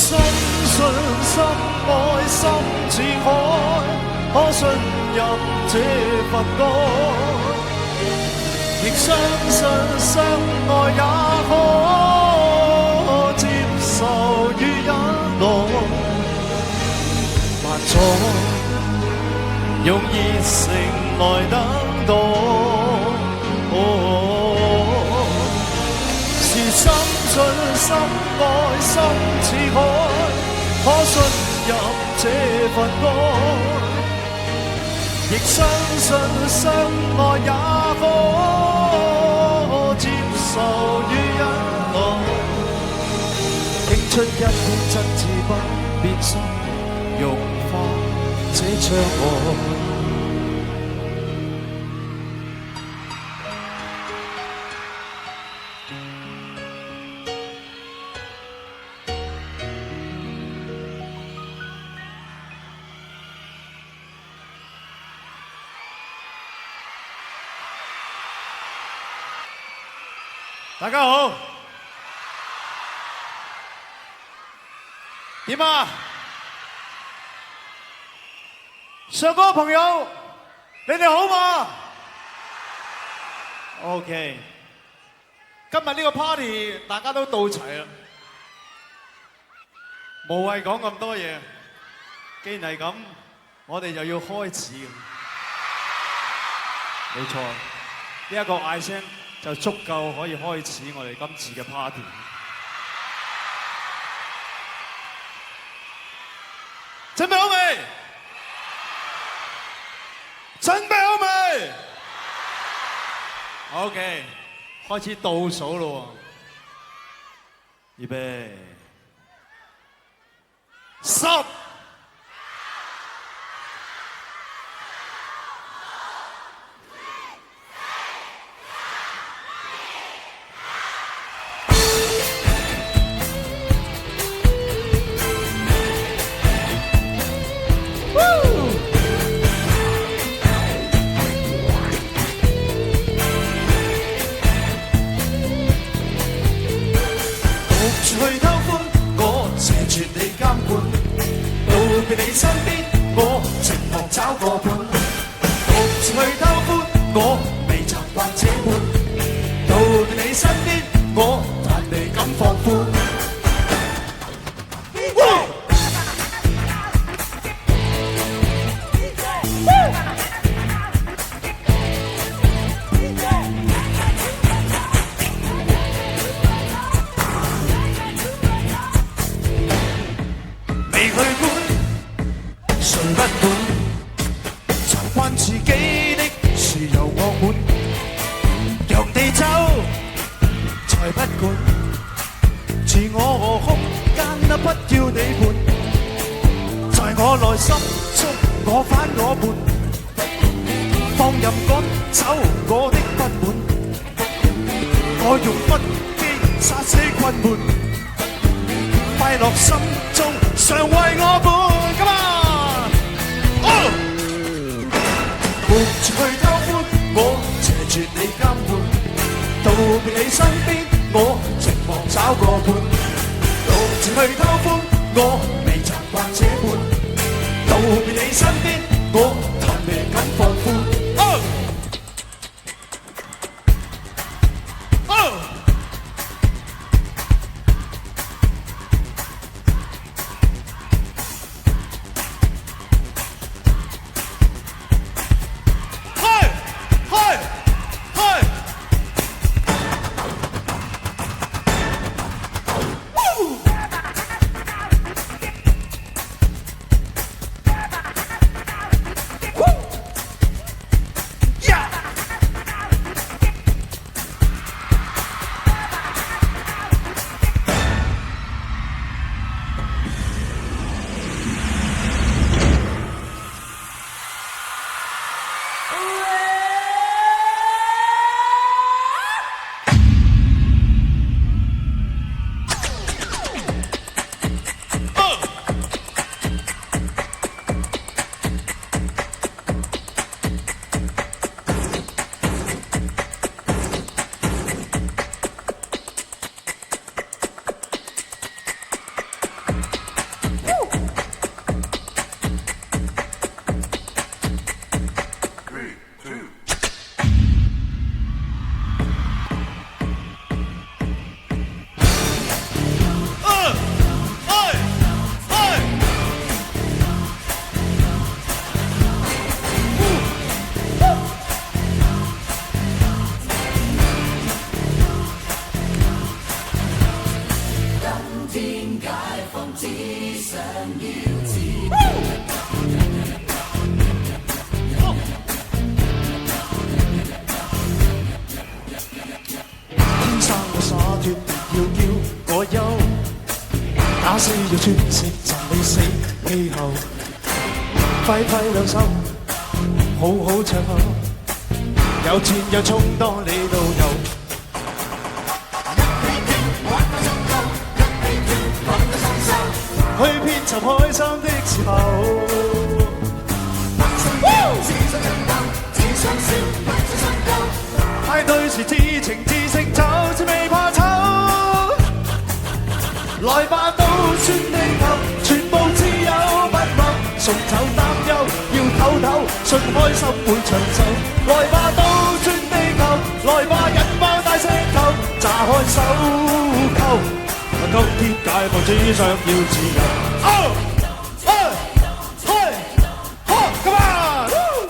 深信深愛心似海，可信任這份愛，亦相信相愛也可接受與忍耐，萬載用熱誠來等待。是深信深愛心似海，可信任這份愛，亦相信相愛也可接受與忍耐，傾出一片真摯不變心，融化這障礙。大家好，點啊？上歌嘅朋友，你哋好嘛 ？OK， 今日呢個 party 大家都到齊啦，無謂講咁多嘢。既然係咁，我哋就要開始。冇錯，呢一個嗌聲就足夠可以開始我哋今次嘅 party。準備好未？準備好未 ？OK， 開始倒數咯喎！預備，10。天生我灑脱，要叫我憂，假使要全城尋你死氣候，揮揮兩手，好好唱口，有錢有充當你導遊。去遍尋開心的時候，派對時至情至性，就似未怕醜。來吧，都算地球，全部自由不謀，送走擔憂，要唞唞，信開心會長壽。來吧，都算地球，來吧，引爆大石頭，炸開手扣。今天解放只想要自由。Oh! Hey! Hey! Oh! Come on! Woo!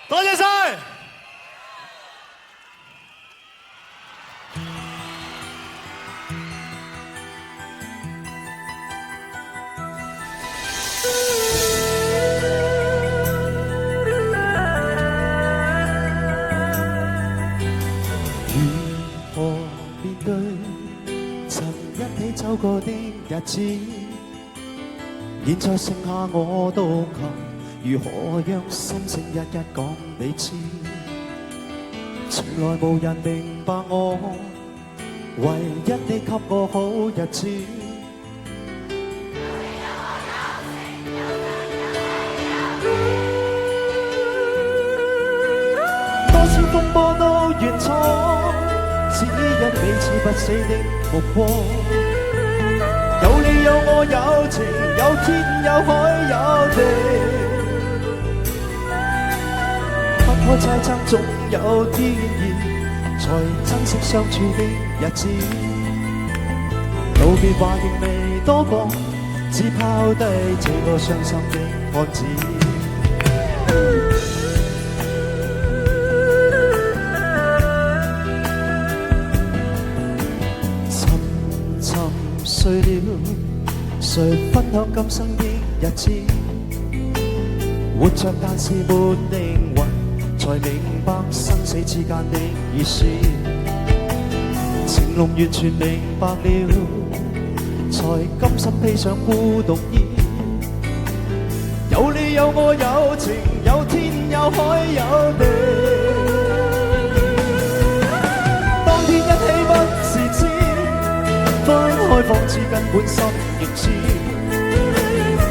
多謝晒。如何面對曾一起走過的日子，現在剩下我獨行。如何讓心聲一一講你知？從來無人明白我，唯一你給我好日子。多少風波都完錯，只因彼此不死的目光。有你有我有情，有天有海有地。不可猜測，總有天意，才珍惜相處的日子。道別話亦未多講，只拋低這個傷心的漢子。碎了，誰分享今生的日子？活着但是沒靈魂，才明白生死之間的意思。情濃完全明白了，才甘心披上孤獨衣。有你有我有情，有天有海有地。當天一起不是知，分開方知根本心亦知。